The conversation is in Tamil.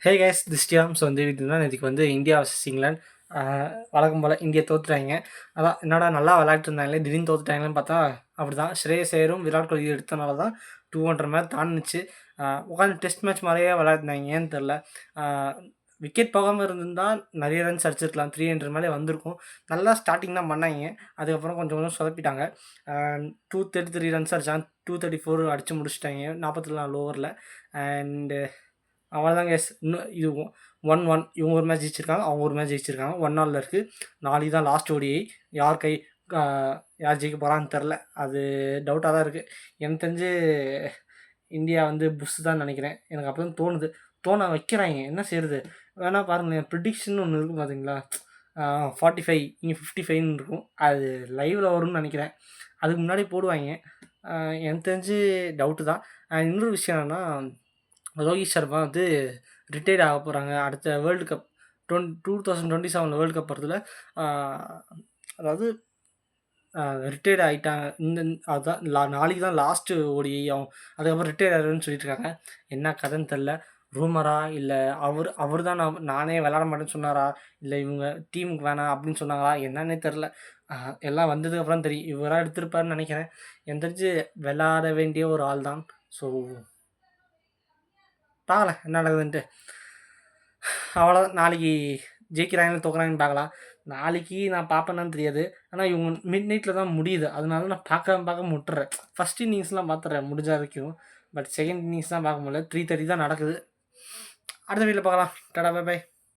ஹே கைஸ் திஸ் டியாம். ஸோ இந்த வீடியோனா நேற்றுக்கு இந்தியா வர்சஸ் இங்கிலாந்து. வழக்கம் போல் இந்தியா தோத்துட்டாங்க. அதான் என்னடா நல்லா விளையாட்டு இருந்தாங்களே திடீர்னு தோத்துட்டாங்களேன்னு பார்த்தா அப்படி தான். ஸ்ரேயஸ் ஐயரும் விராட் கோலி எடுத்தனால தான் 200 மேட்ச் தாண்டுச்சு. உட்காந்து டெஸ்ட் மேட்ச் மாதிரியே விளையாடுனாங்க. ஏன்னு தெரில. விக்கெட் போகாமல் இருந்திருந்தால் நிறைய ரன்ஸ் அடிச்சிருக்கலாம். 300 மேலே வந்திருக்கும். நல்லா ஸ்டார்டிங் தான் பண்ணாங்க. அதுக்கப்புறம் கொஞ்சம் கொஞ்சம் சொதப்பிட்டாங்க. 233 ரன்ஸ் அடித்தாங்க. 234 அடித்து முடிச்சிட்டாங்க 44 ஓவரில். அண்டு அவ்வளோதாங்க எஸ். இன்னும் இது 1-1 இவங்க ஒரு மேட்ச் ஜெயிச்சிருக்காங்க, அவங்க ஒரு மேட்ச் ஜெயிச்சிருக்காங்க. 1 நாளில் இருக்குது. நாளைக்கு தான் லாஸ்ட் ஓடிஐ. யார் கை யார் ஜெயிக்க போகிறான்னு தெரில. அது டவுட்டாக தான் இருக்குது. எனக்கு தெரிஞ்சு இந்தியா புஷ் தான் நினைக்கிறேன். எனக்கு அப்போ தான் தோணுது. தோண வைக்கிறாங்க, என்ன செய்கிறது. வேணால் பாருங்களேன், ப்ரிடிக்ஷன் ஒன்று இருக்கும் பார்த்தீங்களா. 45 இங்கே 55ன்னு இருக்கும். அது லைவில் வரும்னு நினைக்கிறேன். அதுக்கு முன்னாடி போடுவாங்க. எனக்கு தெரிஞ்சு டவுட்டு தான். இன்னொரு விஷயம் என்னென்னா, ரோஹித் சர்மா ரிட்டையர்ட் ஆக போகிறாங்க அடுத்த வேர்ல்டு கப் 2027 வேர்ல்டு கப் வரதுல. அதாவது ரிட்டையர்ட் ஆகிட்டாங்க. அதுதான் நாளைக்கு தான் லாஸ்ட்டு ஓடிஐ ஆகும். அதுக்கப்புறம் ரிட்டையர்ட் ஆகிறேன்னு சொல்லிட்டு இருக்காங்க. என்ன கதைன்னு தெரில. ரூமரா இல்லை அவர் தான் நானே விளாட மாட்டேன்னு சொன்னாரா, இல்லை இவங்க டீமுக்கு வேணாம் அப்படின்னு சொன்னாங்களா, என்னன்னே தெரில. எல்லாம் வந்ததுக்கப்புறம் தெரியும். இவராக எடுத்திருப்பாருன்னு நினைக்கிறேன். எனக்கு தெரிஞ்சு விளாட வேண்டிய ஒரு ஆள் தான். ஸோ பார்க்கலாம் என்ன நடக்குதுன்ட்டு. அவ்வளோதான். நாளைக்கு ஜெயிக்கிறாங்கன்னு தோக்குறாங்கன்னு பார்க்கலாம். நாளைக்கு நான் பார்ப்பேன்னு தெரியாது. ஆனால் இவங்க மிட் நைட்டில் தான் முடியுது. அதனால நான் பார்க்க விட்டுறேன். ஃபஸ்ட் இன்னிங்ஸ்லாம் பார்த்துட்றேன் முடிஞ்ச வரைக்கும். பட் செகண்ட் இன்னிங்ஸ் தான் பார்க்க முடியல. 3:30 தான் நடக்குது. அடுத்த வீட்டில் பார்க்கலாம். Tata bye by.